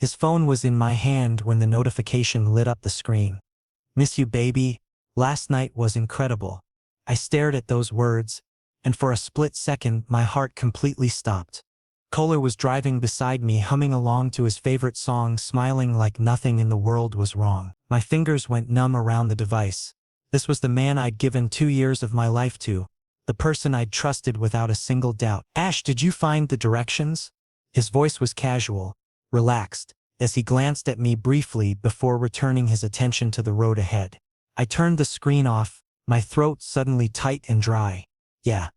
His phone was in my hand when the notification lit up the screen. "Miss you, baby. Last night was incredible." I stared at those words, and for a split second my heart completely stopped. Kole was driving beside me, humming along to his favorite song, smiling like nothing in the world was wrong. My fingers went numb around the device. This was the man I'd given 2 years of my life to, the person I'd trusted without a single doubt. "Ash, did you find the directions?" His voice was casual, relaxed, as he glanced at me briefly before returning his attention to the road ahead. I turned the screen off, my throat suddenly tight and dry. "Yeah.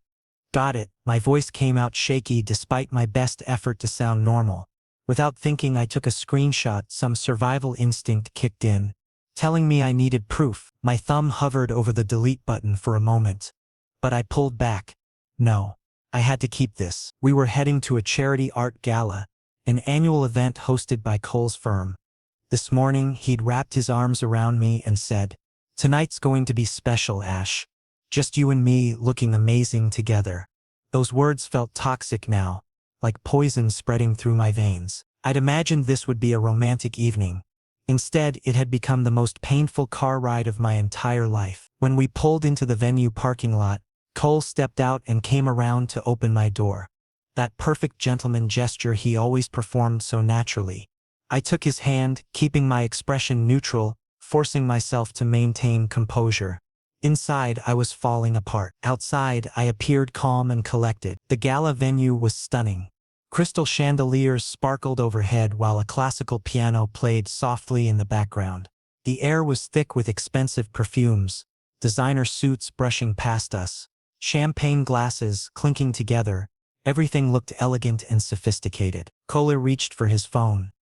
Got it." My voice came out shaky despite my best effort to sound normal. Without thinking, I took a screenshot. Some survival instinct kicked in, telling me I needed proof. My thumb hovered over the delete button for a moment, but I pulled back. No. I had to keep this. We were heading to a charity art gala, an annual event hosted by Kole's firm. This morning, he'd wrapped his arms around me and said, "Tonight's going to be special, Ash. Just you and me looking amazing together." Those words felt toxic now, like poison spreading through my veins. I'd imagined this would be a romantic evening. Instead, it had become the most painful car ride of my entire life. When we pulled into the venue parking lot, Kole stepped out and came around to open my door. That perfect gentleman gesture he always performed so naturally. I took his hand, keeping my expression neutral, forcing myself to maintain composure. Inside, I was falling apart. Outside, I appeared calm and collected. The gala venue was stunning. Crystal chandeliers sparkled overhead while a classical piano played softly in the background. The air was thick with expensive perfumes, designer suits brushing past us, champagne glasses clinking together. Everything looked elegant and sophisticated. Kole reached for his phone.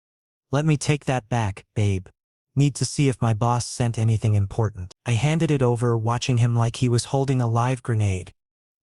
"Let me take that back, babe. Need to see if my boss sent anything important." I handed it over, watching him like he was holding a live grenade.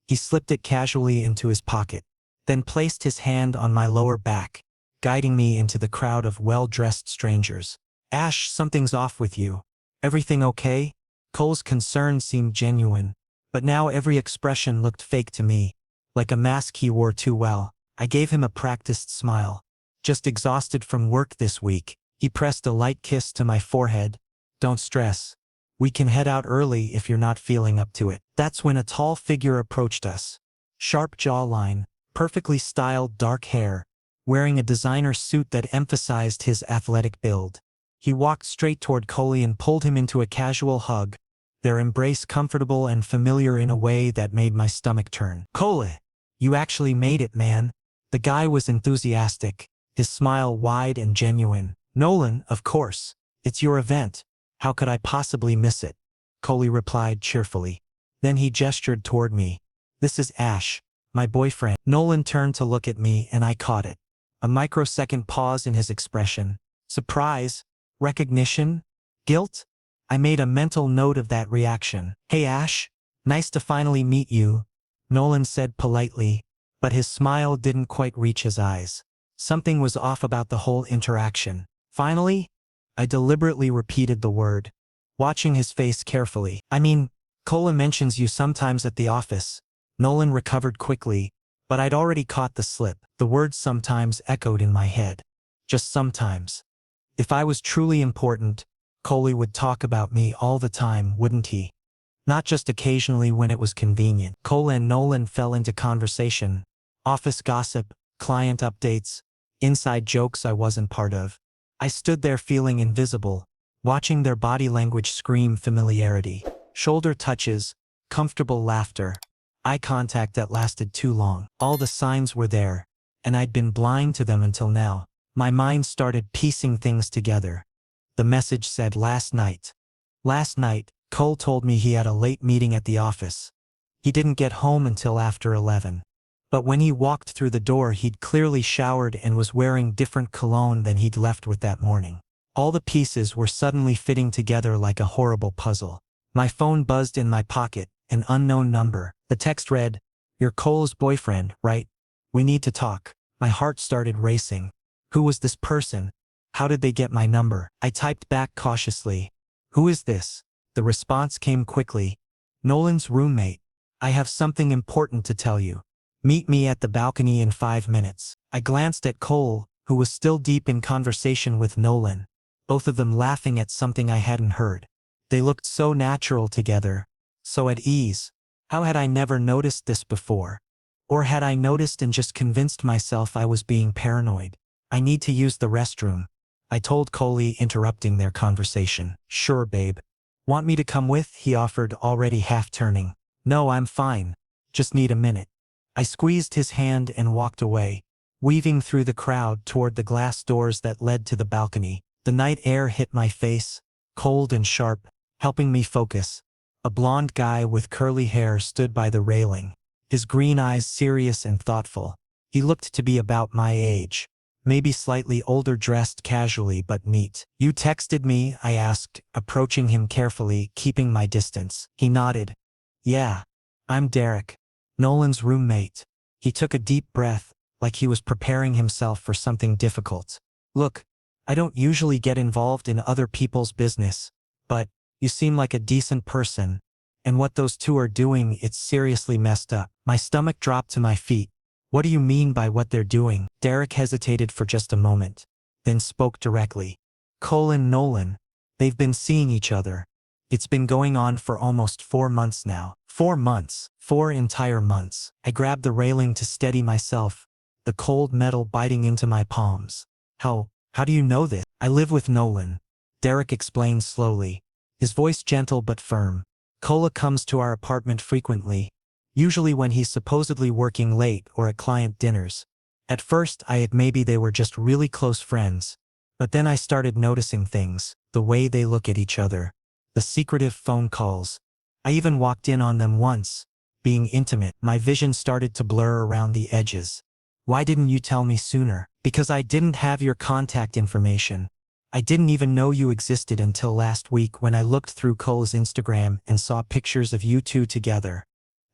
He slipped it casually into his pocket, then placed his hand on my lower back, guiding me into the crowd of well-dressed strangers. "Ash, something's off with you. Everything okay?" Kole's concern seemed genuine, but now every expression looked fake to me, like a mask he wore too well. I gave him a practiced smile. "Just exhausted from work this week." He pressed a light kiss to my forehead. "Don't stress. We can head out early if you're not feeling up to it." That's when a tall figure approached us. Sharp jawline, perfectly styled dark hair, wearing a designer suit that emphasized his athletic build. He walked straight toward Kole and pulled him into a casual hug, their embrace comfortable and familiar in a way that made my stomach turn. "Kole, you actually made it, man." The guy was enthusiastic, his smile wide and genuine. "Nolan, of course. It's your event. How could I possibly miss it?" Kole replied cheerfully. Then he gestured toward me. "This is Ash, my boyfriend." Nolan turned to look at me and I caught it. A microsecond pause in his expression. Surprise? Recognition? Guilt? I made a mental note of that reaction. "Hey Ash, nice to finally meet you," Nolan said politely, but his smile didn't quite reach his eyes. Something was off about the whole interaction. "Finally?" I deliberately repeated the word, watching his face carefully. "I mean, Kole mentions you sometimes at the office." Nolan recovered quickly, but I'd already caught the slip. The word "sometimes" echoed in my head. Just sometimes. If I was truly important, Kole would talk about me all the time, wouldn't he? Not just occasionally when it was convenient. Kole and Nolan fell into conversation. Office gossip, client updates, inside jokes I wasn't part of. I stood there feeling invisible, watching their body language scream familiarity. Shoulder touches, comfortable laughter, eye contact that lasted too long. All the signs were there, and I'd been blind to them until now. My mind started piecing things together. The message said last night. Last night, Kole told me he had a late meeting at the office. He didn't get home until after 11. But when he walked through the door, he'd clearly showered and was wearing different cologne than he'd left with that morning. All the pieces were suddenly fitting together like a horrible puzzle. My phone buzzed in my pocket, an unknown number. The text read, "You're Kole's boyfriend, right? We need to talk." My heart started racing. Who was this person? How did they get my number? I typed back cautiously. "Who is this?" The response came quickly. "Nolan's roommate. I have something important to tell you. Meet me at the balcony in 5 minutes." I glanced at Kole, who was still deep in conversation with Nolan, both of them laughing at something I hadn't heard. They looked so natural together, so at ease. How had I never noticed this before? Or had I noticed and just convinced myself I was being paranoid? I need to use the restroom, I told Kole, interrupting their conversation. Sure, babe. Want me to come with? He offered, already half turning. No, I'm fine. Just need a minute. I squeezed his hand and walked away, weaving through the crowd toward the glass doors that led to the balcony. The night air hit my face, cold and sharp, helping me focus. A blond guy with curly hair stood by the railing, his green eyes serious and thoughtful. He looked to be about my age, maybe slightly older, dressed casually but neat. You texted me? I asked, approaching him carefully, keeping my distance. He nodded. Yeah. I'm Derek, Nolan's roommate. He took a deep breath, like he was preparing himself for something difficult. Look, I don't usually get involved in other people's business, but you seem like a decent person, and what those two are doing, it's seriously messed up. My stomach dropped to my feet. What do you mean by what they're doing? Derek hesitated for just a moment, then spoke directly. Kole and Nolan, they've been seeing each other. It's been going on for almost 4 months now. 4 months. 4 entire months. I grabbed the railing to steady myself, the cold metal biting into my palms. How do you know this? I live with Nolan, Derek explained slowly, his voice gentle but firm. Kole comes to our apartment frequently, usually when he's supposedly working late or at client dinners. At first I had maybe they were just really close friends, but then I started noticing things, the way they look at each other, the secretive phone calls. I even walked in on them once, being intimate. My vision started to blur around the edges. Why didn't you tell me sooner? Because I didn't have your contact information. I didn't even know you existed until last week when I looked through Kole's Instagram and saw pictures of you two together.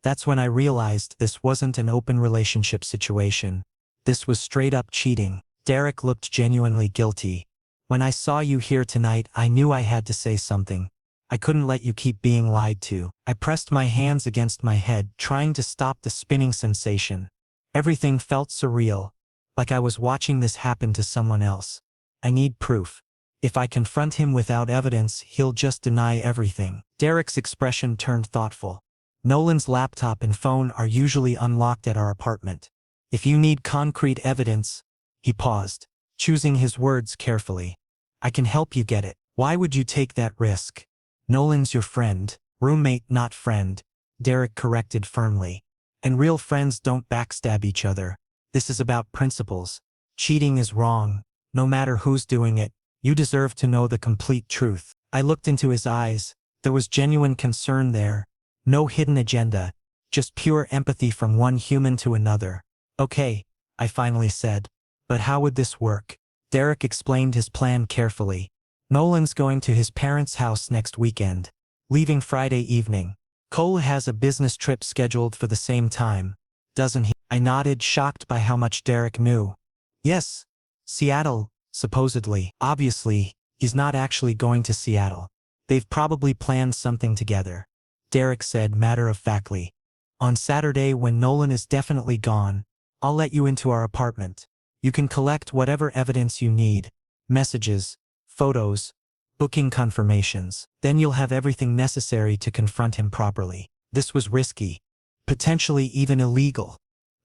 That's when I realized this wasn't an open relationship situation. This was straight up cheating. Derek looked genuinely guilty. When I saw you here tonight, I knew I had to say something. I couldn't let you keep being lied to. I pressed my hands against my head, trying to stop the spinning sensation. Everything felt surreal, like I was watching this happen to someone else. I need proof. If I confront him without evidence, he'll just deny everything. Derek's expression turned thoughtful. Nolan's laptop and phone are usually unlocked at our apartment. If you need concrete evidence, he paused, choosing his words carefully. I can help you get it. Why would you take that risk? Nolan's your friend, roommate, not friend, Derek corrected firmly. And real friends don't backstab each other. This is about principles. Cheating is wrong, no matter who's doing it. You deserve to know the complete truth. I looked into his eyes. There was genuine concern there. No hidden agenda, just pure empathy from one human to another. Okay, I finally said. But how would this work? Derek explained his plan carefully. Nolan's going to his parents' house next weekend, leaving Friday evening. Kole has a business trip scheduled for the same time, doesn't he? I nodded, shocked by how much Derek knew. Yes, Seattle, supposedly. Obviously, he's not actually going to Seattle. They've probably planned something together, Derek said matter-of-factly. On Saturday, when Nolan is definitely gone, I'll let you into our apartment. You can collect whatever evidence you need, messages, photos, booking confirmations. Then you'll have everything necessary to confront him properly. This was risky, potentially even illegal.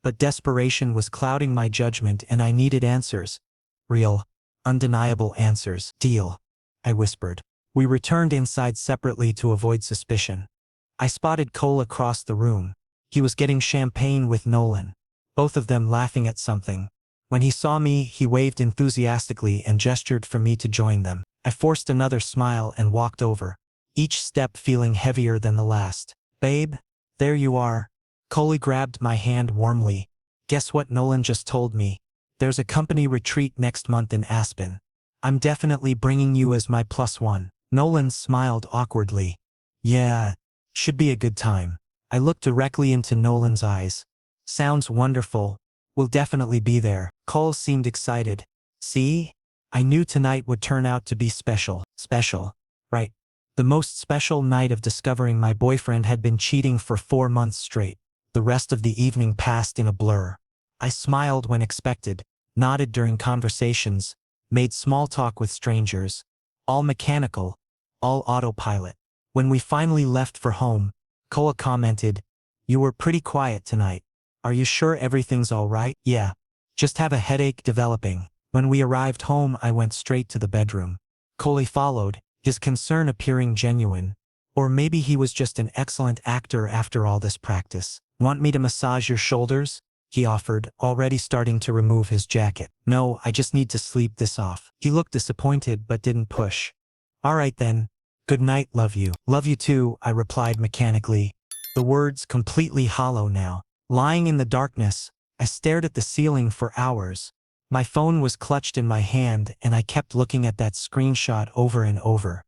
But desperation was clouding my judgment and I needed answers. Real, undeniable answers. Deal, I whispered. We returned inside separately to avoid suspicion. I spotted Kole across the room. He was getting champagne with Nolan, both of them laughing at something. When he saw me, he waved enthusiastically and gestured for me to join them. I forced another smile and walked over, each step feeling heavier than the last. Babe, there you are. Kole grabbed my hand warmly. Guess what Nolan just told me? There's a company retreat next month in Aspen. I'm definitely bringing you as my +1. Nolan smiled awkwardly. Yeah, should be a good time. I looked directly into Nolan's eyes. Sounds wonderful. We'll definitely be there. Kole seemed excited. See? I knew tonight would turn out to be special. Special. Right. The most special night of discovering my boyfriend had been cheating for 4 months straight. The rest of the evening passed in a blur. I smiled when expected, nodded during conversations, made small talk with strangers. All mechanical, all autopilot. When we finally left for home, Kole commented, "You were pretty quiet tonight. Are you sure everything's all right?" "Yeah. Just have a headache developing." When we arrived home, I went straight to the bedroom. Kole followed, his concern appearing genuine. Or maybe he was just an excellent actor after all this practice. "Want me to massage your shoulders?" he offered, already starting to remove his jacket. "No, I just need to sleep this off." He looked disappointed but didn't push. "All right then. Good night, love you." "Love you too," I replied mechanically, the words completely hollow now. Lying in the darkness, I stared at the ceiling for hours. My phone was clutched in my hand and I kept looking at that screenshot over and over.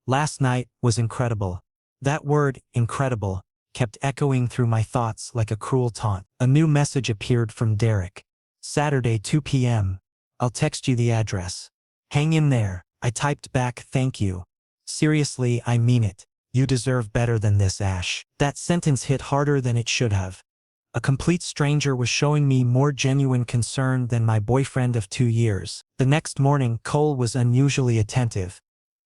Last night was incredible. That word, incredible, kept echoing through my thoughts like a cruel taunt. A new message appeared from Derek. "Saturday 2 p.m. I'll text you the address. Hang in there." I typed back, "Thank you. Seriously, I mean it. You deserve better than this, Ash." That sentence hit harder than it should have. A complete stranger was showing me more genuine concern than my boyfriend of 2 years. The next morning, Kole was unusually attentive.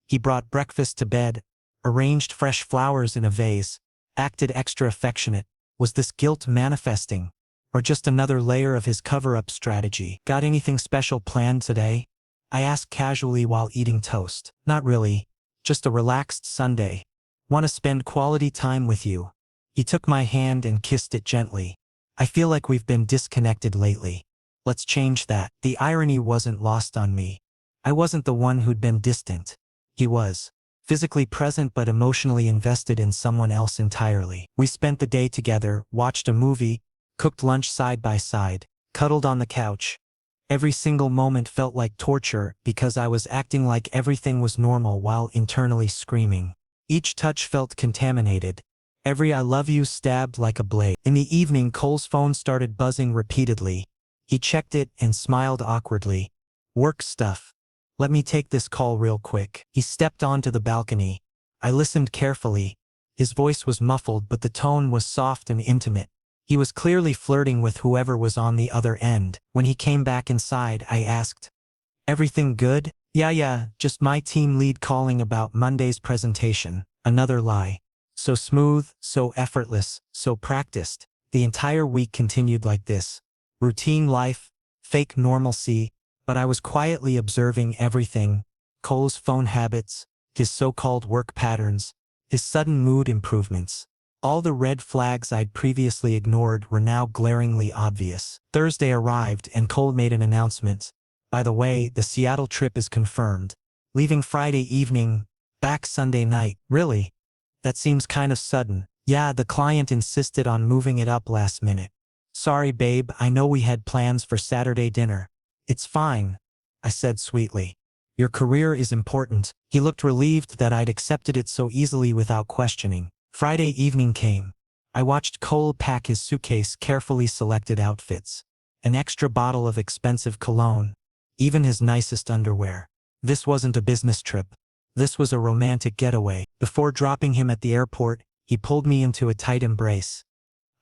He brought breakfast to bed, arranged fresh flowers in a vase, acted extra affectionate. Was this guilt manifesting? Or just another layer of his cover-up strategy? "Got anything special planned today?" I asked casually while eating toast. "Not really. Just a relaxed Sunday. Want to spend quality time with you." He took my hand and kissed it gently. "I feel like we've been disconnected lately. Let's change that." The irony wasn't lost on me. I wasn't the one who'd been distant. He was. Physically present but emotionally invested in someone else entirely. We spent the day together, watched a movie, cooked lunch side by side, cuddled on the couch. Every single moment felt like torture because I was acting like everything was normal while internally screaming. Each touch felt contaminated. Every "I love you" stabbed like a blade. In the evening, Kole's phone started buzzing repeatedly. He checked it and smiled awkwardly. "Work stuff. Let me take this call real quick." He stepped onto the balcony. I listened carefully. His voice was muffled but the tone was soft and intimate. He was clearly flirting with whoever was on the other end. When he came back inside, I asked, "Everything good?" Yeah, just my team lead calling about Monday's presentation." Another lie. So smooth, so effortless, so practiced. The entire week continued like this. Routine life, fake normalcy, but I was quietly observing everything. Kole's phone habits, his so-called work patterns, his sudden mood improvements. All the red flags I'd previously ignored were now glaringly obvious. Thursday arrived and Kole made an announcement. "By the way, the Seattle trip is confirmed. Leaving Friday evening, back Sunday night." "Really? That seems kind of sudden." "Yeah, the client insisted on moving it up last minute." "Sorry babe, I know we had plans for Saturday dinner." "It's fine," I said sweetly. "Your career is important." He looked relieved that I'd accepted it so easily without questioning. Friday evening came. I watched Kole pack his suitcase, carefully selected outfits. An extra bottle of expensive cologne. Even his nicest underwear. This wasn't a business trip. This was a romantic getaway. Before dropping him at the airport, he pulled me into a tight embrace.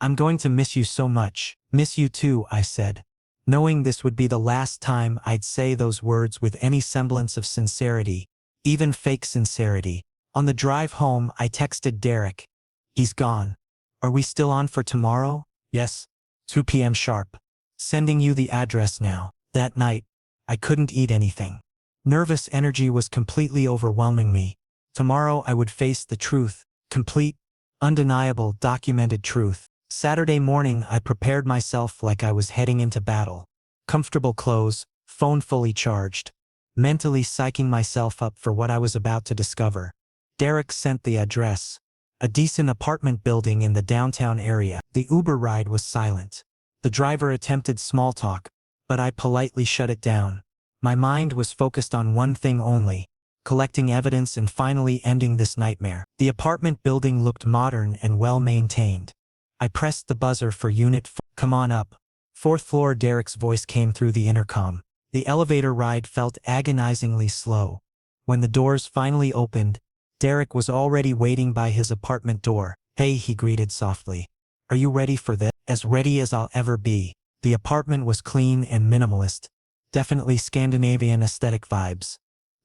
"I'm going to miss you so much." "Miss you too," I said, knowing this would be the last time I'd say those words with any semblance of sincerity, even fake sincerity. On the drive home, I texted Derek. "He's gone. Are we still on for tomorrow?" "Yes. 2 p.m. sharp. Sending you the address now." That night, I couldn't eat anything. Nervous energy was completely overwhelming me. Tomorrow I would face the truth. Complete, undeniable, documented truth. Saturday morning, I prepared myself like I was heading into battle. Comfortable clothes, phone fully charged. Mentally psyching myself up for what I was about to discover. Derek sent the address. A decent apartment building in the downtown area. The Uber ride was silent. The driver attempted small talk, but I politely shut it down. My mind was focused on one thing only: collecting evidence and finally ending this nightmare. The apartment building looked modern and well-maintained. I pressed the buzzer for Unit 4. "Come on up." 4th floor. Derek's voice came through the intercom. The elevator ride felt agonizingly slow. When the doors finally opened, Derek was already waiting by his apartment door. "Hey," he greeted softly. "Are you ready for this?" "As ready as I'll ever be." The apartment was clean and minimalist. Definitely Scandinavian aesthetic vibes.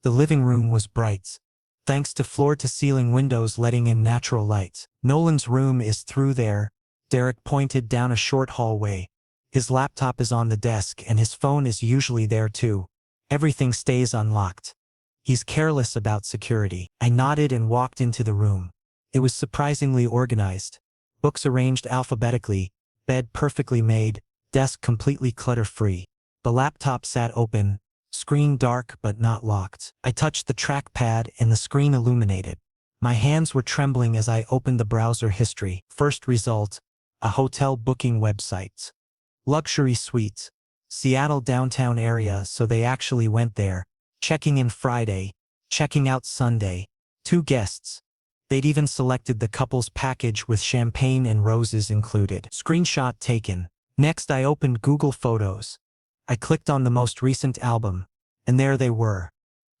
The living room was bright, thanks to floor-to-ceiling windows letting in natural light. Nolan's room is through there. Derek pointed down a short hallway. His laptop is on the desk and his phone is usually there too. Everything stays unlocked. He's careless about security. I nodded and walked into the room. It was surprisingly organized. Books arranged alphabetically, bed perfectly made, desk completely clutter-free. The laptop sat open, screen dark but not locked. I touched the trackpad and the screen illuminated. My hands were trembling as I opened the browser history. First result, a hotel booking website. Luxury suites. Seattle downtown area, so they actually went there. Checking in Friday, checking out Sunday. 2 guests. They'd even selected the couple's package with champagne and roses included. Screenshot taken. Next I opened Google Photos. I clicked on the most recent album, and there they were.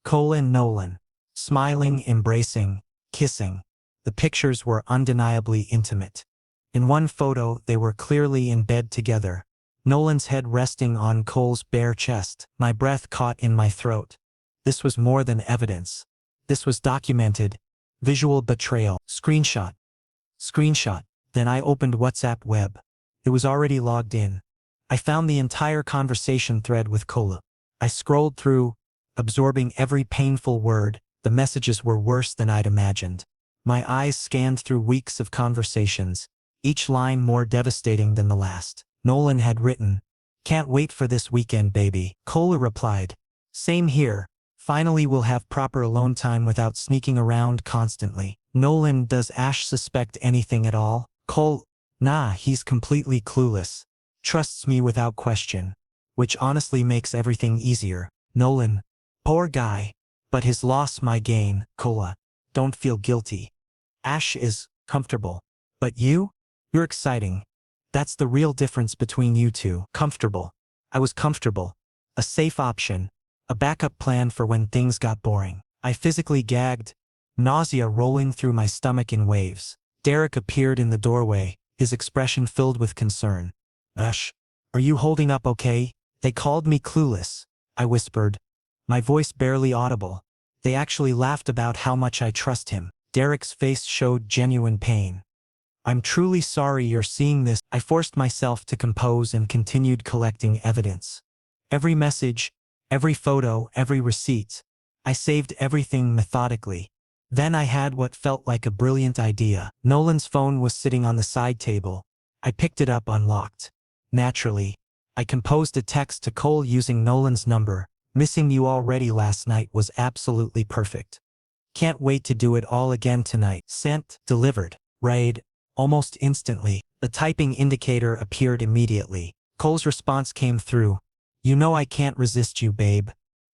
Kole and Nolan. Smiling, embracing, kissing. The pictures were undeniably intimate. In one photo, they were clearly in bed together. Nolan's head resting on Kole's bare chest. My breath caught in my throat. This was more than evidence. This was documented. Visual betrayal. Screenshot. Screenshot. Then I opened WhatsApp web. It was already logged in. I found the entire conversation thread with Kole. I scrolled through, absorbing every painful word. The messages were worse than I'd imagined. My eyes scanned through weeks of conversations, each line more devastating than the last. Nolan had written, "Can't wait for this weekend, baby." Kole replied, "Same here. Finally we'll have proper alone time without sneaking around constantly." Nolan, "Does Ash suspect anything at all?" Kole, "Nah, he's completely clueless. Trusts me without question." Which honestly makes everything easier. Nolan, "Poor guy. But his loss my gain." Kole, "Don't feel guilty. Ash is comfortable. But you? You're exciting. That's the real difference between you two." Comfortable. I was comfortable. A safe option. A backup plan for when things got boring. I physically gagged, nausea rolling through my stomach in waves. Derek appeared in the doorway, his expression filled with concern. "Ash, are you holding up okay?" "They called me clueless," I whispered, my voice barely audible. "They actually laughed about how much I trust him." Derek's face showed genuine pain. "I'm truly sorry you're seeing this." I forced myself to compose and continued collecting evidence. Every message, every photo, every receipt. I saved everything methodically. Then I had what felt like a brilliant idea. Nolan's phone was sitting on the side table. I picked it up unlocked. Naturally, I composed a text to Kole using Nolan's number. "Missing you already last night was absolutely perfect. Can't wait to do it all again tonight." Sent. Delivered. Read. Almost instantly, the typing indicator appeared immediately. Kole's response came through. "You know I can't resist you, babe.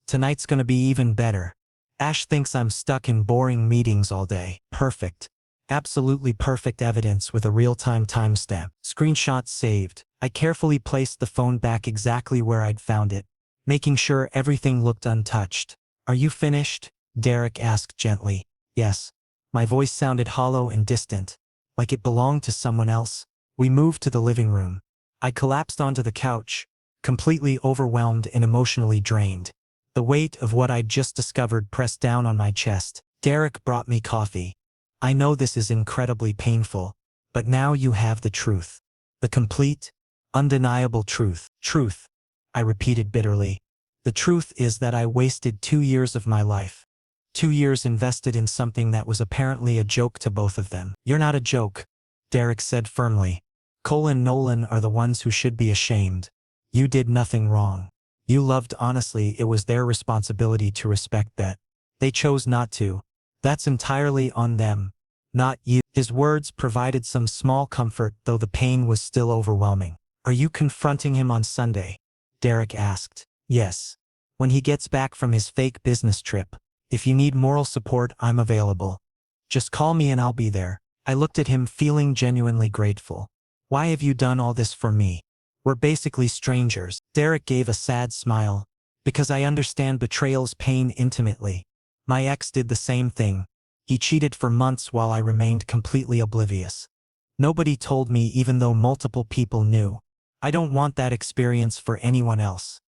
Tonight's gonna be even better. Ash thinks I'm stuck in boring meetings all day." Perfect. Absolutely perfect evidence with a real-time timestamp. Screenshot saved. I carefully placed the phone back exactly where I'd found it, making sure everything looked untouched. "Are you finished?" Derek asked gently. "Yes." My voice sounded hollow and distant, like it belonged to someone else. We moved to the living room. I collapsed onto the couch, completely overwhelmed and emotionally drained. The weight of what I'd just discovered pressed down on my chest. Derek brought me coffee. "I know this is incredibly painful, but now you have the truth. The complete, undeniable truth." "Truth," I repeated bitterly. "The truth is that I wasted 2 years of my life. 2 years invested in something that was apparently a joke to both of them." "You're not a joke," Derek said firmly. "Kole and Nolan are the ones who should be ashamed. You did nothing wrong. You loved honestly. It was their responsibility to respect that. They chose not to. That's entirely on them, not you." His words provided some small comfort, though the pain was still overwhelming. "Are you confronting him on Sunday?" Derek asked. "Yes. When he gets back from his fake business trip. If you need moral support, I'm available. Just call me and I'll be there." I looked at him, feeling genuinely grateful. "Why have you done all this for me? We're basically strangers." Derek gave a sad smile. "Because I understand betrayal's pain intimately. My ex did the same thing. He cheated for months while I remained completely oblivious. Nobody told me, even though multiple people knew. I don't want that experience for anyone else."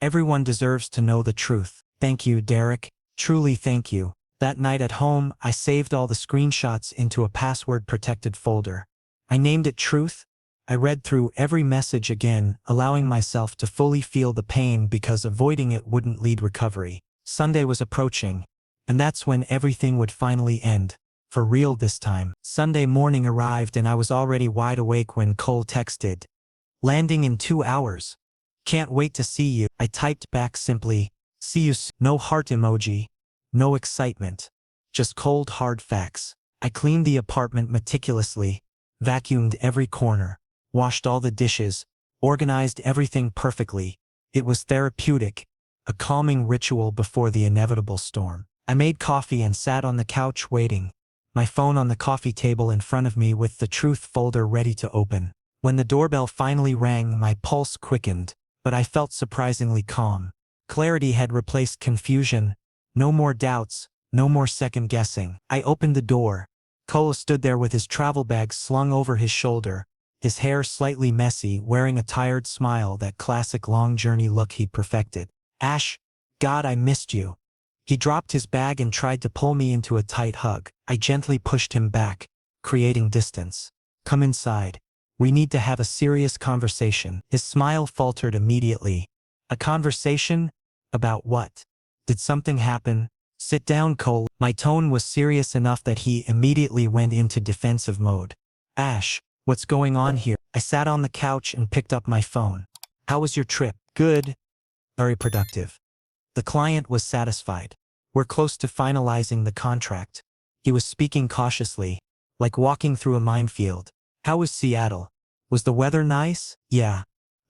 Everyone deserves to know the truth. Thank you, Derek. Truly thank you. That night at home, I saved all the screenshots into a password-protected folder. I named it Truth. I read through every message again, allowing myself to fully feel the pain because avoiding it wouldn't lead recovery. Sunday was approaching, and that's when everything would finally end. For real this time. Sunday morning arrived and I was already wide awake when Kole texted. Landing in 2 hours. Can't wait to see you. I typed back simply, see you soon. No heart emoji. No excitement. Just cold hard facts. I cleaned the apartment meticulously, vacuumed every corner, washed all the dishes, organized everything perfectly. It was therapeutic, a calming ritual before the inevitable storm. I made coffee and sat on the couch waiting, my phone on the coffee table in front of me with the Truth folder ready to open. When the doorbell finally rang, my pulse quickened, but I felt surprisingly calm. Clarity had replaced confusion. No more doubts, no more second guessing. I opened the door. Kole stood there with his travel bag slung over his shoulder, his hair slightly messy, wearing a tired smile, that classic long journey look he'd perfected. Ash, God, I missed you. He dropped his bag and tried to pull me into a tight hug. I gently pushed him back, creating distance. Come inside. We need to have a serious conversation. His smile faltered immediately. A conversation? About what? Did something happen? Sit down, Kole. My tone was serious enough that he immediately went into defensive mode. Ash, what's going on here? I sat on the couch and picked up my phone. How was your trip? Good. Very productive. The client was satisfied. We're close to finalizing the contract. He was speaking cautiously, like walking through a minefield. How was Seattle? Was the weather nice? Yeah.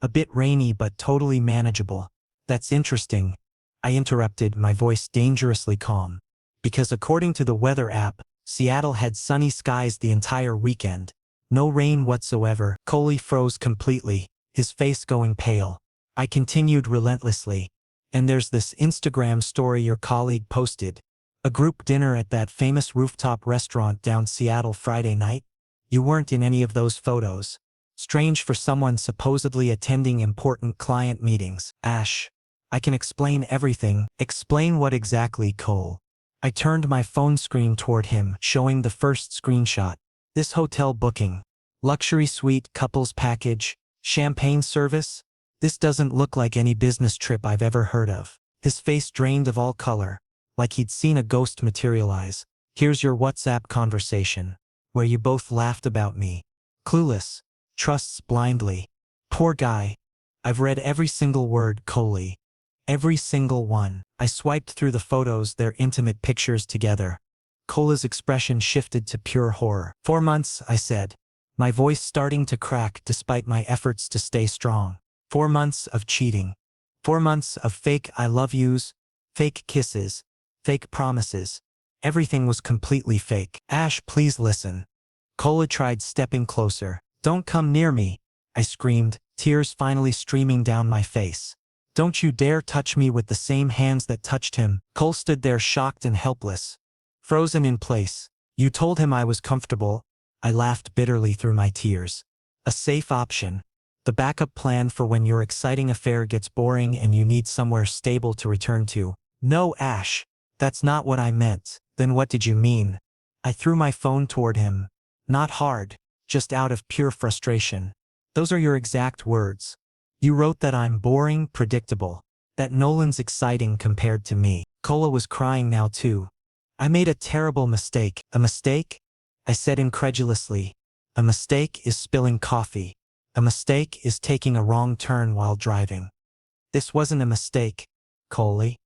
A bit rainy but totally manageable. That's interesting. I interrupted, my voice dangerously calm. Because according to the weather app, Seattle had sunny skies the entire weekend. No rain whatsoever. Kole froze completely, his face going pale. I continued relentlessly. And there's this Instagram story your colleague posted. A group dinner at that famous rooftop restaurant down Seattle Friday night? You weren't in any of those photos. Strange for someone supposedly attending important client meetings. Ash, I can explain everything. Explain what exactly, Kole? I turned my phone screen toward him, showing the first screenshot. This hotel booking. Luxury suite, couples package, champagne service? This doesn't look like any business trip I've ever heard of. His face drained of all color, like he'd seen a ghost materialize. Here's your WhatsApp conversation, where you both laughed about me. Clueless. Trusts blindly. Poor guy. I've read every single word, Kole. Every single one. I swiped through the photos, their intimate pictures together. Kole's expression shifted to pure horror. 4 months, I said, my voice starting to crack despite my efforts to stay strong. 4 months of cheating. 4 months of fake I love yous, fake kisses, fake promises. Everything was completely fake. Ash, please listen. Kole tried stepping closer. Don't come near me, I screamed, tears finally streaming down my face. Don't you dare touch me with the same hands that touched him. Kole stood there shocked and helpless, frozen in place. You told him I was comfortable. I laughed bitterly through my tears. A safe option. The backup plan for when your exciting affair gets boring and you need somewhere stable to return to. No, Ash. That's not what I meant. Then what did you mean? I threw my phone toward him. Not hard, just out of pure frustration. Those are your exact words. You wrote that I'm boring, predictable. That Nolan's exciting compared to me. Kole was crying now too. I made a terrible mistake. A mistake? I said incredulously. A mistake is spilling coffee. A mistake is taking a wrong turn while driving. This wasn't a mistake, Kole.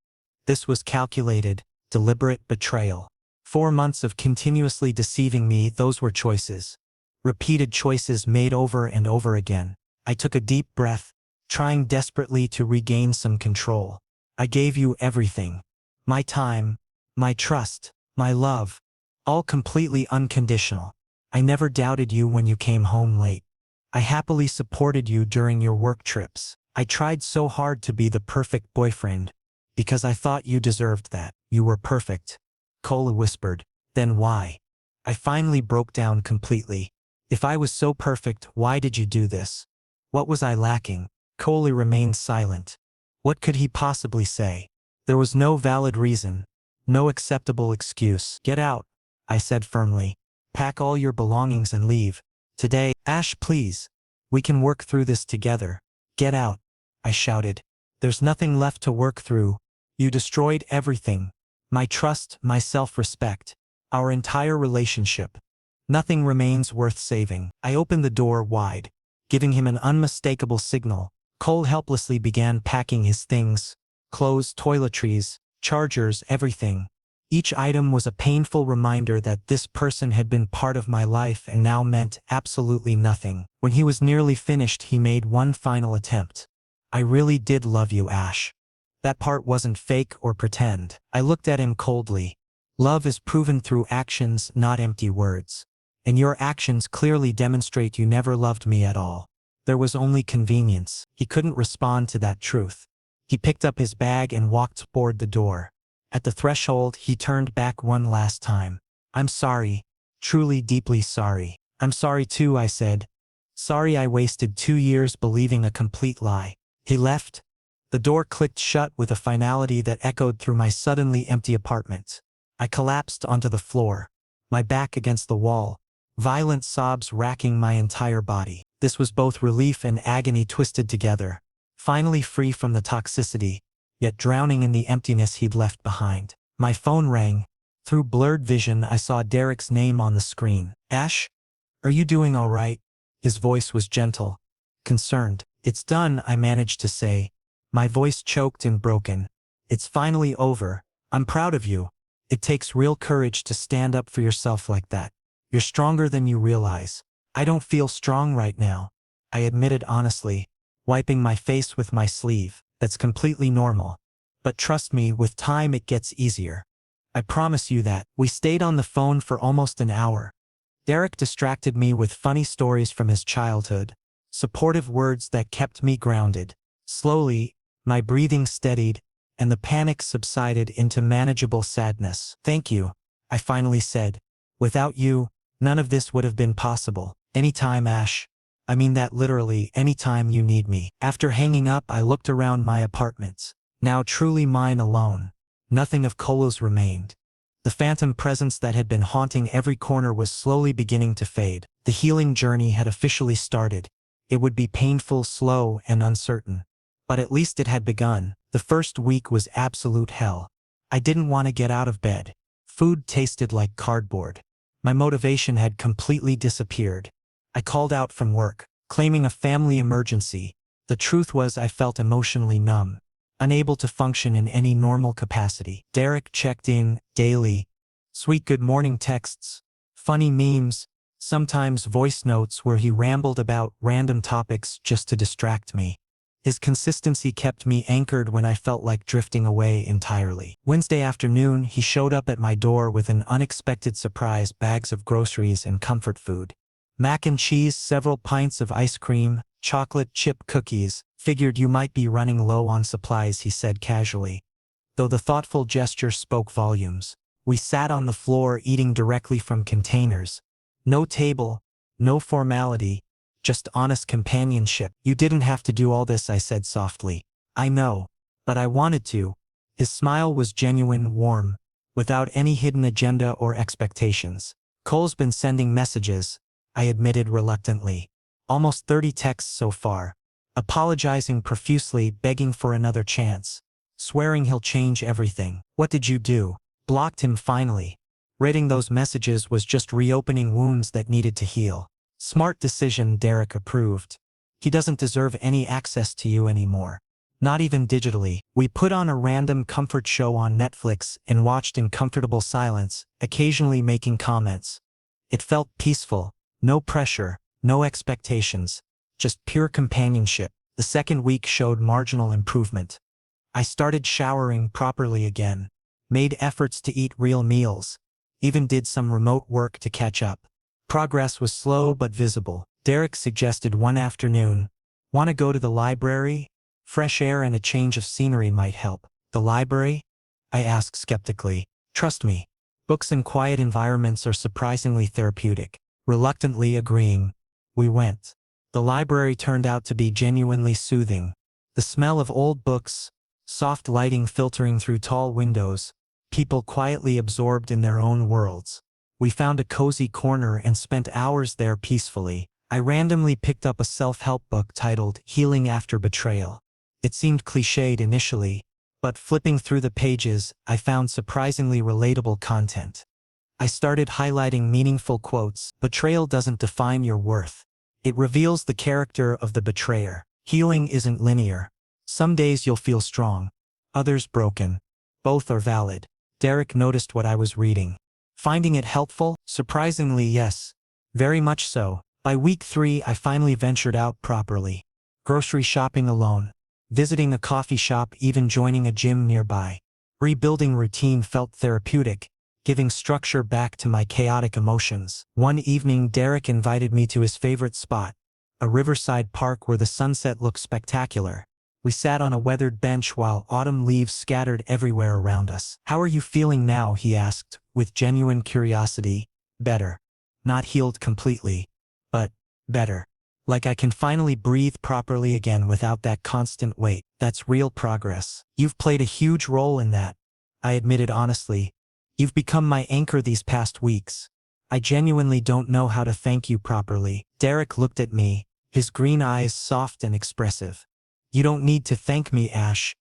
This was calculated, deliberate betrayal. 4 months of continuously deceiving me, those were choices. Repeated choices made over and over again. I took a deep breath, trying desperately to regain some control. I gave you everything. My time, my trust, my love. All completely unconditional. I never doubted you when you came home late. I happily supported you during your work trips. I tried so hard to be the perfect boyfriend, because I thought you deserved that. You were perfect. Kole whispered. Then why? I finally broke down completely. If I was so perfect, why did you do this? What was I lacking? Kole remained silent. What could he possibly say? There was no valid reason, no acceptable excuse. Get out, I said firmly. Pack all your belongings and leave. Today, Ash, please. We can work through this together. Get out, I shouted. There's nothing left to work through. You destroyed everything. My trust, my self-respect, our entire relationship. Nothing remains worth saving. I opened the door wide, giving him an unmistakable signal. Kole helplessly began packing his things. Clothes, toiletries, chargers, everything. Each item was a painful reminder that this person had been part of my life and now meant absolutely nothing. When he was nearly finished, he made one final attempt. I really did love you, Ash. That part wasn't fake or pretend. I looked at him coldly. Love is proven through actions, not empty words. And your actions clearly demonstrate you never loved me at all. There was only convenience. He couldn't respond to that truth. He picked up his bag and walked toward the door. At the threshold, he turned back one last time. I'm sorry. Truly deeply sorry. I'm sorry too, I said. Sorry I wasted 2 years believing a complete lie. He left. The door clicked shut with a finality that echoed through my suddenly empty apartment. I collapsed onto the floor, my back against the wall, violent sobs racking my entire body. This was both relief and agony twisted together. Finally free from the toxicity, yet drowning in the emptiness he'd left behind. My phone rang. Through blurred vision, I saw Derek's name on the screen. Ash? Are you doing all right? His voice was gentle, concerned. It's done, I managed to say. My voice choked and broken. It's finally over. I'm proud of you. It takes real courage to stand up for yourself like that. You're stronger than you realize. I don't feel strong right now, I admitted honestly, wiping my face with my sleeve. That's completely normal. But trust me, with time it gets easier. I promise you that. We stayed on the phone for almost an hour. Derek distracted me with funny stories from his childhood, supportive words that kept me grounded. Slowly, my breathing steadied, and the panic subsided into manageable sadness. Thank you, I finally said. Without you, none of this would have been possible. Anytime, Ash. I mean that literally, anytime you need me. After hanging up, I looked around my apartment. Now truly mine alone. Nothing of Kole's remained. The phantom presence that had been haunting every corner was slowly beginning to fade. The healing journey had officially started. It would be painful, slow, and uncertain. But at least it had begun. The first week was absolute hell. I didn't want to get out of bed. Food tasted like cardboard. My motivation had completely disappeared. I called out from work, claiming a family emergency. The truth was I felt emotionally numb, unable to function in any normal capacity. Derek checked in daily. Sweet good morning texts, funny memes, sometimes voice notes where he rambled about random topics just to distract me. His consistency kept me anchored when I felt like drifting away entirely. Wednesday afternoon, he showed up at my door with an unexpected surprise: bags of groceries and comfort food. Mac and cheese, several pints of ice cream, chocolate chip cookies. Figured you might be running low on supplies, he said casually, though the thoughtful gesture spoke volumes. We sat on the floor eating directly from containers. No table, no formality, just honest companionship. You didn't have to do all this, I said softly. I know, but I wanted to. His smile was genuine, warm, without any hidden agenda or expectations. Kole's been sending messages, I admitted reluctantly. Almost 30 texts so far. Apologizing profusely, begging for another chance. Swearing he'll change everything. What did you do? Blocked him finally. Reading those messages was just reopening wounds that needed to heal. Smart decision, Derek approved. He doesn't deserve any access to you anymore. Not even digitally. We put on a random comfort show on Netflix and watched in comfortable silence, occasionally making comments. It felt peaceful. No pressure, no expectations, just pure companionship. The second week showed marginal improvement. I started showering properly again, made efforts to eat real meals, even did some remote work to catch up. Progress was slow but visible. Derek suggested one afternoon, "Want to go to the library? Fresh air and a change of scenery might help." The library? I asked skeptically. Trust me, books in quiet environments are surprisingly therapeutic. Reluctantly agreeing, we went. The library turned out to be genuinely soothing. The smell of old books, soft lighting filtering through tall windows, people quietly absorbed in their own worlds. We found a cozy corner and spent hours there peacefully. I randomly picked up a self-help book titled Healing After Betrayal. It seemed cliched initially, but flipping through the pages, I found surprisingly relatable content. I started highlighting meaningful quotes. Betrayal doesn't define your worth. It reveals the character of the betrayer. Healing isn't linear. Some days you'll feel strong, others broken. Both are valid. Derek noticed what I was reading. Finding it helpful? Surprisingly, yes. Very much so. By week 3, I finally ventured out properly. Grocery shopping alone, visiting a coffee shop, even joining a gym nearby. Rebuilding routine felt therapeutic, giving structure back to my chaotic emotions. One evening, Derek invited me to his favorite spot, a riverside park where the sunset looked spectacular. We sat on a weathered bench while autumn leaves scattered everywhere around us. "How are you feeling now?" he asked, with genuine curiosity. "Better. Not healed completely, but better. Like I can finally breathe properly again without that constant weight." "That's real progress. You've played a huge role in that," I admitted honestly. "You've become my anchor these past weeks. I genuinely don't know how to thank you properly." Derek looked at me, his green eyes soft and expressive. "You don't need to thank me, Ash.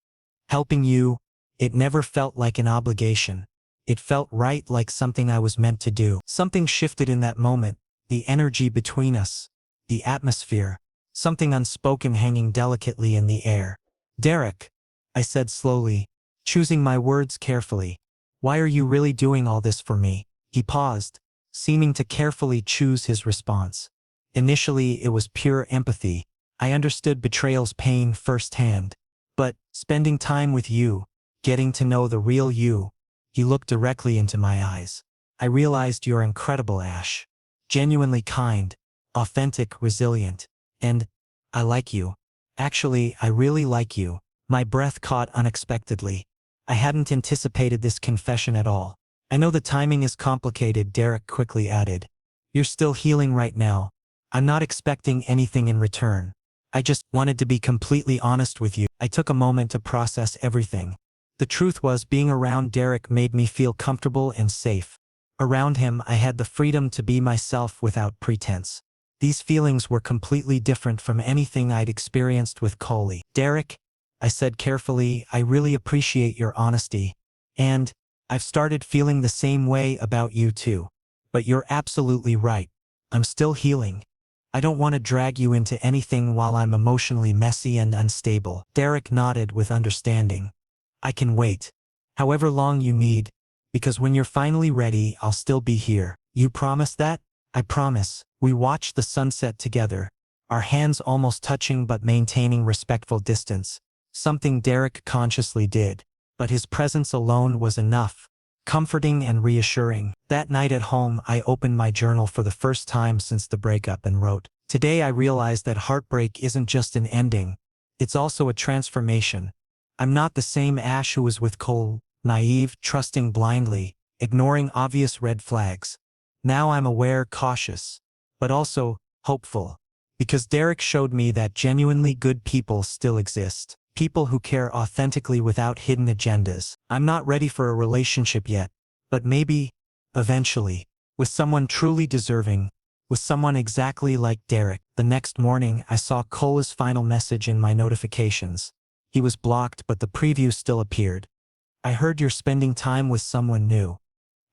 Helping you, it never felt like an obligation. It felt right, like something I was meant to do." Something shifted in that moment, the energy between us, the atmosphere, something unspoken hanging delicately in the air. "Derek," I said slowly, choosing my words carefully, "why are you really doing all this for me?" He paused, seeming to carefully choose his response. Initially, it was pure empathy. I understood betrayal's pain firsthand. "But spending time with you, getting to know the real you." He looked directly into my eyes. "I realized you're incredible, Ash. Genuinely kind, authentic, resilient. And I like you. Actually, I really like you." My breath caught unexpectedly. I hadn't anticipated this confession at all. "I know the timing is complicated," Derek quickly added. "You're still healing right now. I'm not expecting anything in return. I just wanted to be completely honest with you." I took a moment to process everything. The truth was, being around Derek made me feel comfortable and safe. Around him, I had the freedom to be myself without pretense. These feelings were completely different from anything I'd experienced with Kole. "Derek," I said carefully, "I really appreciate your honesty. And I've started feeling the same way about you too. But you're absolutely right. I'm still healing. I don't want to drag you into anything while I'm emotionally messy and unstable." Derek nodded with understanding. "I can wait. However long you need. Because when you're finally ready, I'll still be here. You promise that?" "I promise." We watched the sunset together, our hands almost touching but maintaining respectful distance. Something Derek consciously did. But his presence alone was enough. Comforting and reassuring. That night at home, I opened my journal for the first time since the breakup and wrote, "Today I realized that heartbreak isn't just an ending. It's also a transformation. I'm not the same Ash who was with Kole, naive, trusting blindly, ignoring obvious red flags. Now I'm aware, cautious, but also hopeful. Because Derek showed me that genuinely good people still exist. People who care authentically without hidden agendas. I'm not ready for a relationship yet, but maybe, eventually, with someone truly deserving, with someone exactly like Derek." The next morning, I saw Kole's final message in my notifications. He was blocked, but the preview still appeared. "I heard you're spending time with someone new.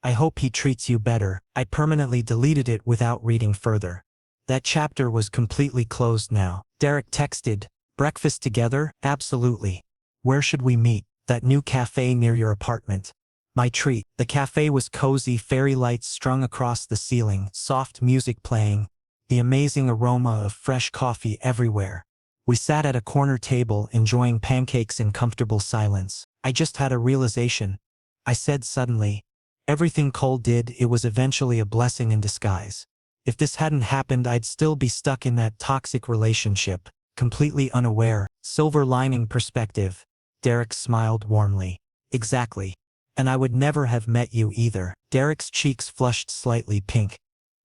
I hope he treats you better." I permanently deleted it without reading further. That chapter was completely closed now. Derek texted, "Breakfast together?" "Absolutely. Where should we meet?" "That new cafe near your apartment." My treat. The cafe was cozy, fairy lights strung across the ceiling, soft music playing, the amazing aroma of fresh coffee everywhere. We sat at a corner table, enjoying pancakes in comfortable silence. "I just had a realization," I said suddenly. "Everything Kole did, it was eventually a blessing in disguise. If this hadn't happened, I'd still be stuck in that toxic relationship, completely unaware." Silver lining perspective. Derek smiled warmly. "Exactly. And I would never have met you either." Derek's cheeks flushed slightly pink.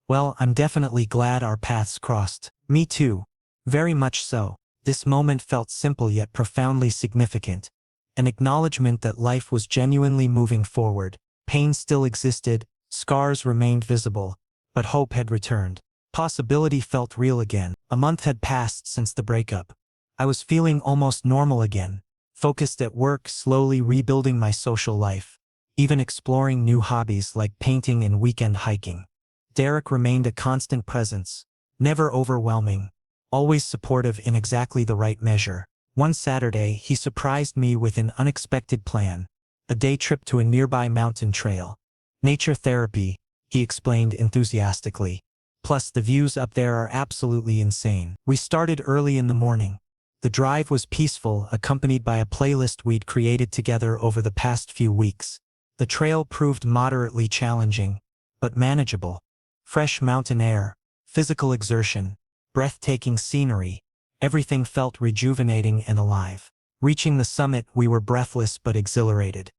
"Well, I'm definitely glad our paths crossed." "Me too. Very much so." This moment felt simple yet profoundly significant. An acknowledgement that life was genuinely moving forward. Pain still existed, scars remained visible, but hope had returned. Possibility felt real again. A month had passed since the breakup. I was feeling almost normal again, focused at work, slowly rebuilding my social life, even exploring new hobbies like painting and weekend hiking. Derek remained a constant presence, never overwhelming, always supportive in exactly the right measure. One Saturday, he surprised me with an unexpected plan, a day trip to a nearby mountain trail. Nature therapy, he explained enthusiastically. Plus, the views up there are absolutely insane. We started early in the morning. The drive was peaceful, accompanied by a playlist we'd created together over the past few weeks. The trail proved moderately challenging, but manageable. Fresh mountain air, physical exertion, breathtaking scenery, everything felt rejuvenating and alive. Reaching the summit, we were breathless but exhilarated.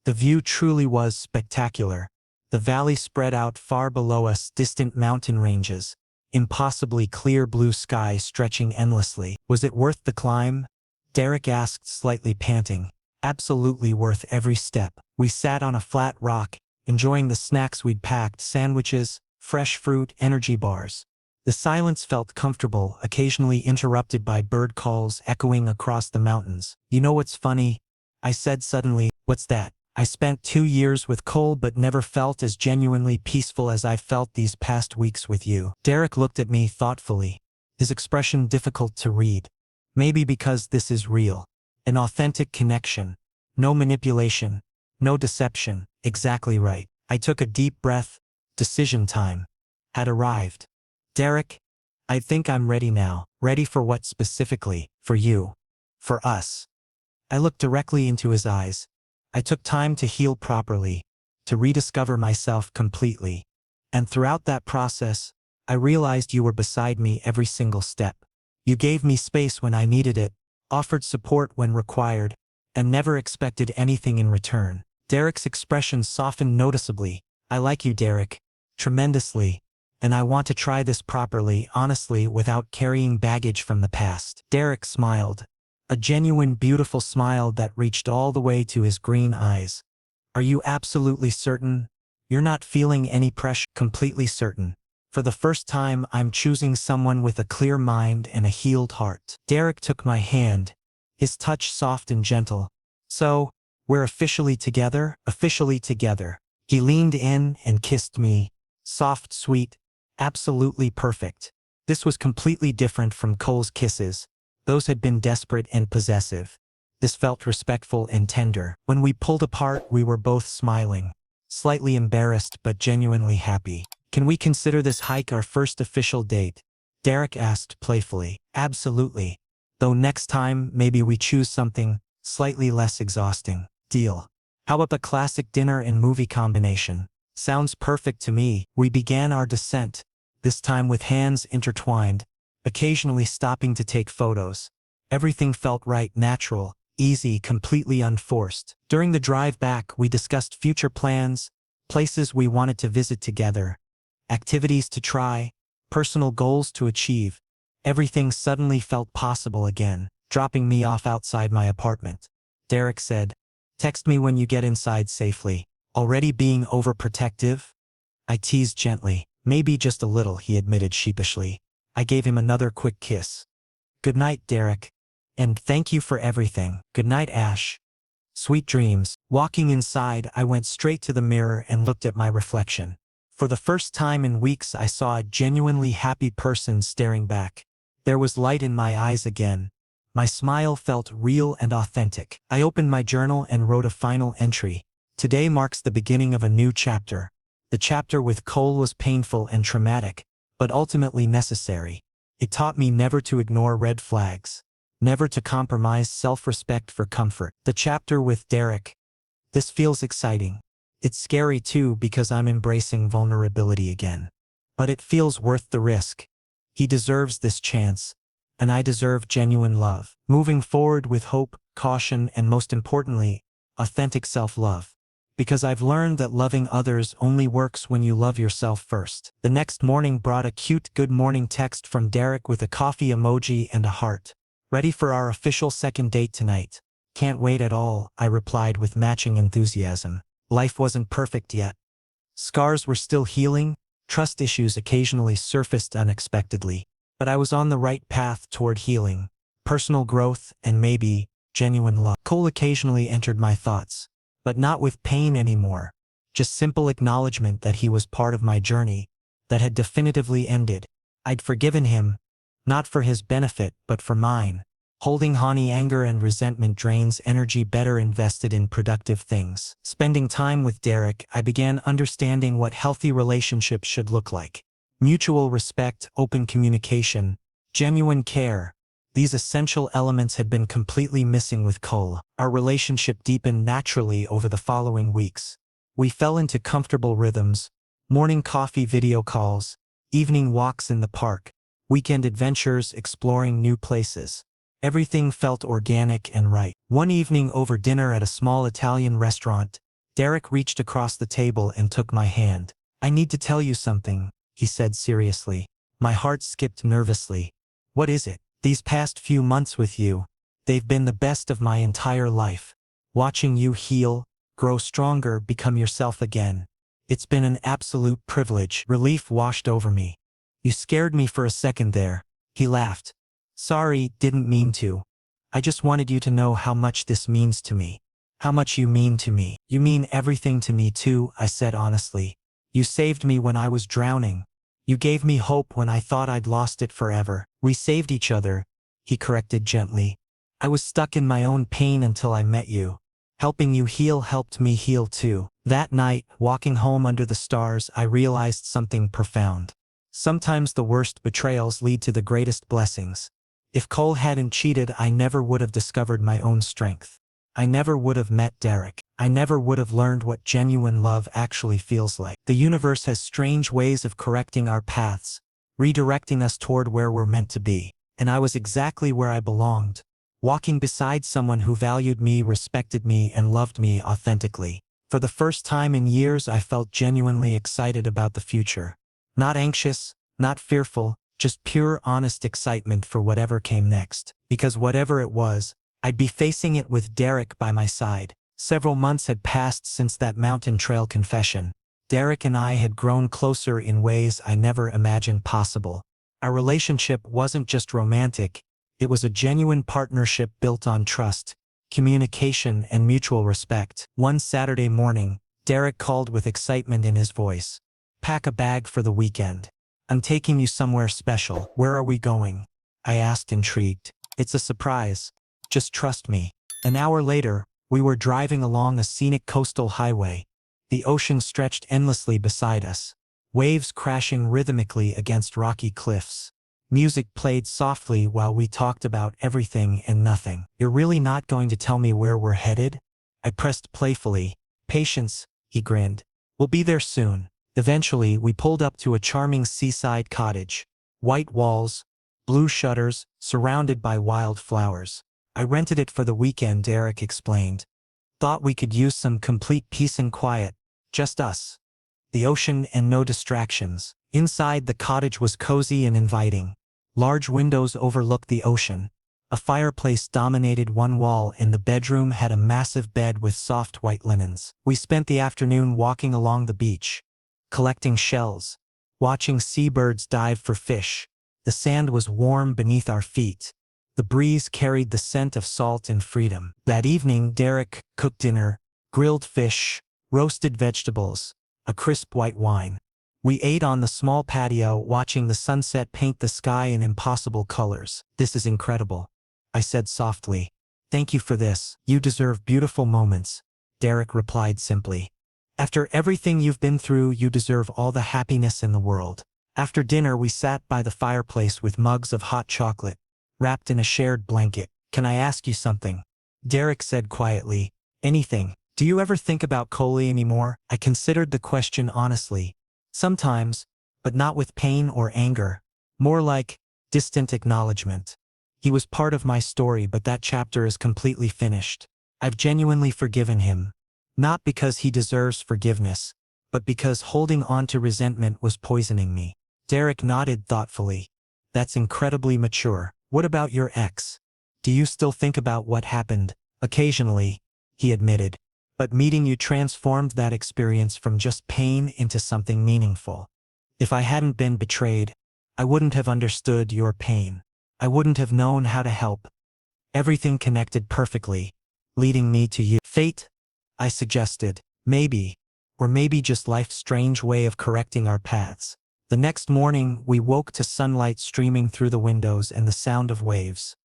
The view truly was spectacular. The valley spread out far below us, distant mountain ranges, impossibly clear blue sky stretching endlessly. Was it worth the climb? Derek asked, slightly panting. Absolutely worth every step. We sat on a flat rock, enjoying the snacks we'd packed, sandwiches, fresh fruit, energy bars. The silence felt comfortable, occasionally interrupted by bird calls echoing across the mountains. You know what's funny? I said suddenly. What's that? I spent 2 years with Kole but never felt as genuinely peaceful as I felt these past weeks with you. Derek looked at me thoughtfully, his expression difficult to read. Maybe because this is real. An authentic connection. No manipulation. No deception. Exactly right. I took a deep breath. Decision time had arrived. Derek, I think I'm ready now. Ready for what specifically? For you. For us. I looked directly into his eyes. I took time to heal properly, to rediscover myself completely. And throughout that process, I realized you were beside me every single step. You gave me space when I needed it, offered support when required, and never expected anything in return. Derek's expression softened noticeably. I like you, Derek. Tremendously. And I want to try this properly, honestly, without carrying baggage from the past. Derek smiled. A genuine, beautiful smile that reached all the way to his green eyes. Are you absolutely certain? You're not feeling any pressure? Completely certain. For the first time, I'm choosing someone with a clear mind and a healed heart. Derek took my hand, his touch soft and gentle. So, we're officially together? Officially together. He leaned in and kissed me. Soft, sweet, absolutely perfect. This was completely different from Kole's kisses. Those had been desperate and possessive. This felt respectful and tender. When we pulled apart, we were both smiling. Slightly embarrassed but genuinely happy. Can we consider this hike our first official date? Derek asked playfully. Absolutely. Though next time, maybe we choose something slightly less exhausting. Deal. How about a classic dinner and movie combination? Sounds perfect to me. We began our descent, this time with hands intertwined, occasionally stopping to take photos. Everything felt right, natural, easy, completely unforced. During the drive back, we discussed future plans, places we wanted to visit together, activities to try, personal goals to achieve. Everything suddenly felt possible again. Dropping me off outside my apartment. Derek said, "Text me when you get inside safely." Already being overprotective? I teased gently. Maybe just a little, he admitted sheepishly. I gave him another quick kiss. Good night, Derek. And thank you for everything. Good night, Ash. Sweet dreams. Walking inside, I went straight to the mirror and looked at my reflection. For the first time in weeks, I saw a genuinely happy person staring back. There was light in my eyes again. My smile felt real and authentic. I opened my journal and wrote a final entry. Today marks the beginning of a new chapter. The chapter with Kole was painful and traumatic, but ultimately necessary. It taught me never to ignore red flags, never to compromise self-respect for comfort. The chapter with Derek. This feels exciting. It's scary too because I'm embracing vulnerability again. But it feels worth the risk. He deserves this chance, and I deserve genuine love. Moving forward with hope, caution, and most importantly, authentic self-love. Because I've learned that loving others only works when you love yourself first. The next morning brought a cute good morning text from Derek with a coffee emoji and a heart. Ready for our official second date tonight. Can't wait at all, I replied with matching enthusiasm. Life wasn't perfect yet. Scars were still healing, trust issues occasionally surfaced unexpectedly. But I was on the right path toward healing, personal growth, and maybe genuine love. Kole occasionally entered my thoughts, but not with pain anymore. Just simple acknowledgement that he was part of my journey, that had definitively ended. I'd forgiven him, not for his benefit, but for mine. Holding honey anger and resentment drains energy better invested in productive things. Spending time with Derek, I began understanding what healthy relationships should look like. Mutual respect, open communication, genuine care. These essential elements had been completely missing with Kole. Our relationship deepened naturally over the following weeks. We fell into comfortable rhythms, morning coffee video calls, evening walks in the park, weekend adventures exploring new places. Everything felt organic and right. One evening over dinner at a small Italian restaurant, Derek reached across the table and took my hand. I need to tell you something, he said seriously. My heart skipped nervously. What is it? These past few months with you, they've been the best of my entire life. Watching you heal, grow stronger, become yourself again. It's been an absolute privilege. Relief washed over me. You scared me for a second there. He laughed. Sorry, didn't mean to. I just wanted you to know how much this means to me. How much you mean to me. You mean everything to me too, I said honestly. You saved me when I was drowning. You gave me hope when I thought I'd lost it forever. We saved each other, he corrected gently. I was stuck in my own pain until I met you. Helping you heal helped me heal too. That night, walking home under the stars, I realized something profound. Sometimes the worst betrayals lead to the greatest blessings. If Kole hadn't cheated, I never would have discovered my own strength. I never would have met Derek. I never would have learned what genuine love actually feels like. The universe has strange ways of correcting our paths, redirecting us toward where we're meant to be. And I was exactly where I belonged, walking beside someone who valued me, respected me, and loved me authentically. For the first time in years, I felt genuinely excited about the future. Not anxious, not fearful, just pure, honest excitement for whatever came next. Because whatever it was, I'd be facing it with Derek by my side. Several months had passed since that mountain trail confession. Derek and I had grown closer in ways I never imagined possible. Our relationship wasn't just romantic, it was a genuine partnership built on trust, communication, and mutual respect. One Saturday morning, Derek called with excitement in his voice. Pack a bag for the weekend. I'm taking you somewhere special. Where are we going? I asked, intrigued. It's a surprise. Just trust me. An hour later, we were driving along a scenic coastal highway. The ocean stretched endlessly beside us, waves crashing rhythmically against rocky cliffs. Music played softly while we talked about everything and nothing. You're really not going to tell me where we're headed? I pressed playfully. Patience, he grinned. We'll be there soon. Eventually, we pulled up to a charming seaside cottage. White walls, blue shutters, surrounded by wild flowers. I rented it for the weekend, Derek explained. Thought we could use some complete peace and quiet. Just us. The ocean and no distractions. Inside, the cottage was cozy and inviting. Large windows overlooked the ocean. A fireplace dominated one wall, and the bedroom had a massive bed with soft white linens. We spent the afternoon walking along the beach, collecting shells, watching seabirds dive for fish. The sand was warm beneath our feet. The breeze carried the scent of salt and freedom. That evening, Derek cooked dinner, grilled fish, roasted vegetables, a crisp white wine. We ate on the small patio, watching the sunset paint the sky in impossible colors. This is incredible, I said softly. Thank you for this. You deserve beautiful moments, Derek replied simply. After everything you've been through, you deserve all the happiness in the world. After dinner, we sat by the fireplace with mugs of hot chocolate, wrapped in a shared blanket. Can I ask you something? Derek said quietly. Anything. Do you ever think about Kole anymore? I considered the question honestly. Sometimes, but not with pain or anger. More like distant acknowledgement. He was part of my story, but that chapter is completely finished. I've genuinely forgiven him. Not because he deserves forgiveness, but because holding on to resentment was poisoning me. Derek nodded thoughtfully. That's incredibly mature. What about your ex? Do you still think about what happened? Occasionally, he admitted. But meeting you transformed that experience from just pain into something meaningful. If I hadn't been betrayed, I wouldn't have understood your pain. I wouldn't have known how to help. Everything connected perfectly, leading me to you. Fate? I suggested. Maybe. Or maybe just life's strange way of correcting our paths. The next morning, we woke to sunlight streaming through the windows and the sound of waves.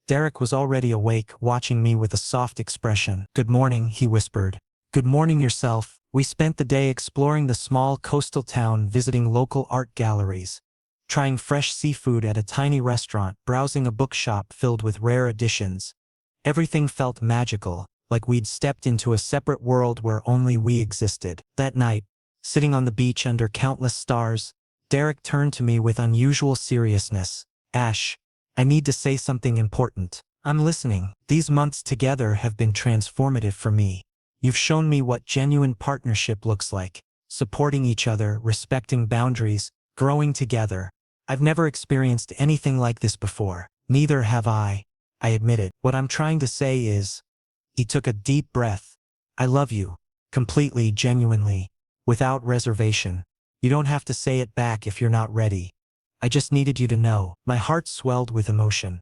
Derek was already awake, watching me with a soft expression. "Good morning," he whispered. "Good morning yourself." We spent the day exploring the small coastal town, visiting local art galleries, trying fresh seafood at a tiny restaurant, browsing a bookshop filled with rare editions. Everything felt magical, like we'd stepped into a separate world where only we existed. That night, sitting on the beach under countless stars, Derek turned to me with unusual seriousness. "Ash, I need to say something important." "I'm listening." "These months together have been transformative for me. You've shown me what genuine partnership looks like. Supporting each other, respecting boundaries, growing together. I've never experienced anything like this before." "Neither have I admitted. "What I'm trying to say is..." He took a deep breath. "I love you. Completely, genuinely. Without reservation. You don't have to say it back if you're not ready. I just needed you to know." My heart swelled with emotion.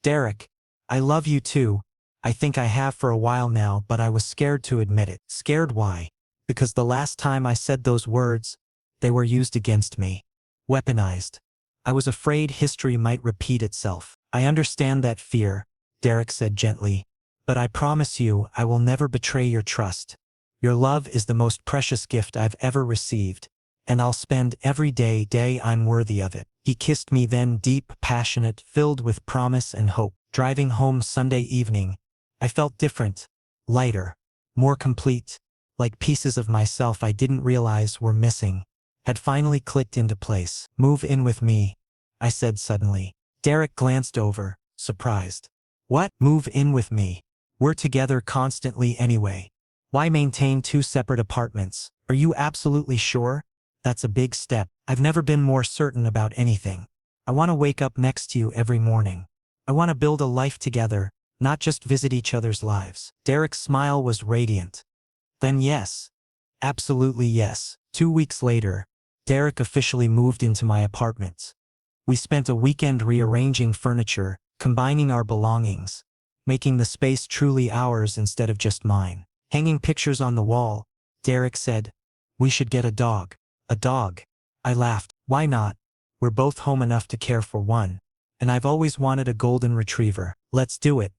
"Derek, I love you too. I think I have for a while now, but I was scared to admit it." "Scared why?" "Because the last time I said those words, they were used against me. Weaponized. I was afraid history might repeat itself." "I understand that fear," Derek said gently. "But I promise you I will never betray your trust. Your love is the most precious gift I've ever received, and I'll spend every day I'm worthy of it." He kissed me then, deep, passionate, filled with promise and hope. Driving home Sunday evening, I felt different, lighter, more complete, like pieces of myself I didn't realize were missing had finally clicked into place. "Move in with me," I said suddenly. Derek glanced over, surprised. "What? Move in with me? We're together constantly anyway. Why maintain two separate apartments? Are you absolutely sure? That's a big step." "I've never been more certain about anything. I want to wake up next to you every morning. I want to build a life together, not just visit each other's lives." Derek's smile was radiant. "Then yes. Absolutely yes." 2 weeks later, Derek officially moved into my apartment. We spent a weekend rearranging furniture, combining our belongings, making the space truly ours instead of just mine. Hanging pictures on the wall, Derek said, "We should get a dog." "A dog?" I laughed. "Why not? We're both home enough to care for one. And I've always wanted a golden retriever." "Let's do it."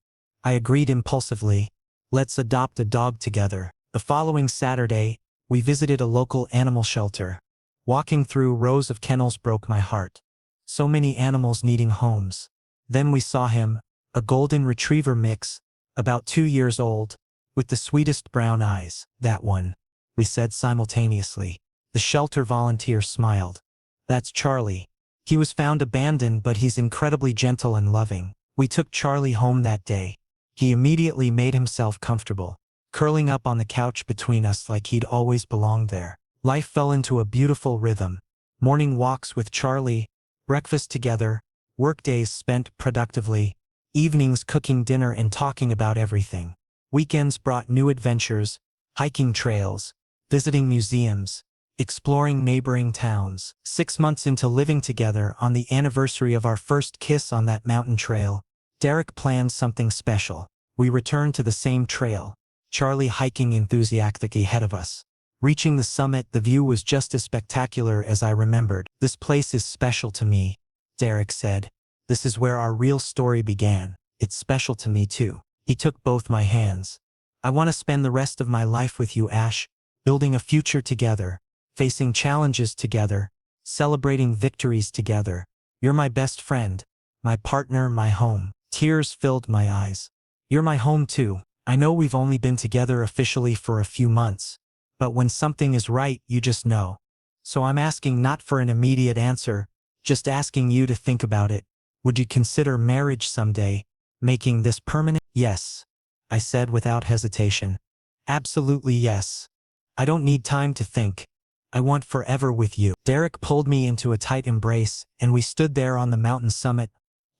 I agreed impulsively. "Let's adopt a dog together." The following Saturday, we visited a local animal shelter. Walking through rows of kennels broke my heart. So many animals needing homes. Then we saw him, a golden retriever mix, about 2 years old, with the sweetest brown eyes. "That one," we said simultaneously. The shelter volunteer smiled. "That's Charlie. He was found abandoned, but he's incredibly gentle and loving." We took Charlie home that day. He immediately made himself comfortable, curling up on the couch between us like he'd always belonged there. Life fell into a beautiful rhythm. Morning walks with Charlie, breakfast together, workdays spent productively, evenings cooking dinner and talking about everything. Weekends brought new adventures, hiking trails, visiting museums, exploring neighboring towns. 6 months into living together, on the anniversary of our first kiss on that mountain trail, Derek planned something special. We returned to the same trail, Charlie hiking enthusiastically ahead of us. Reaching the summit, the view was just as spectacular as I remembered. "This place is special to me," Derek said. "This is where our real story began." "It's special to me too." He took both my hands. "I want to spend the rest of my life with you, Ash, building a future together, facing challenges together, celebrating victories together. You're my best friend, my partner, my home." Tears filled my eyes. "You're my home too. I know we've only been together officially for a few months, but when something is right, you just know. So I'm asking not for an immediate answer, just asking you to think about it. Would you consider marriage someday, making this permanent?" "Yes," I said without hesitation. "Absolutely yes. I don't need time to think. I want forever with you." Derek pulled me into a tight embrace, and we stood there on the mountain summit,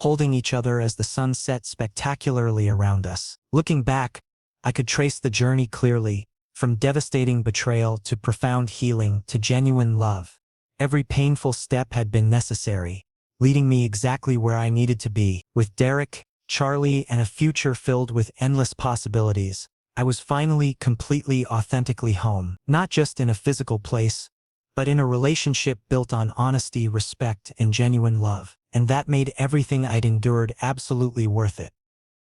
holding each other as the sun set spectacularly around us. Looking back, I could trace the journey clearly, from devastating betrayal to profound healing to genuine love. Every painful step had been necessary, leading me exactly where I needed to be. With Derek, Charlie, and a future filled with endless possibilities, I was finally completely authentically home. Not just in a physical place, but in a relationship built on honesty, respect, and genuine love. And that made everything I'd endured absolutely worth it.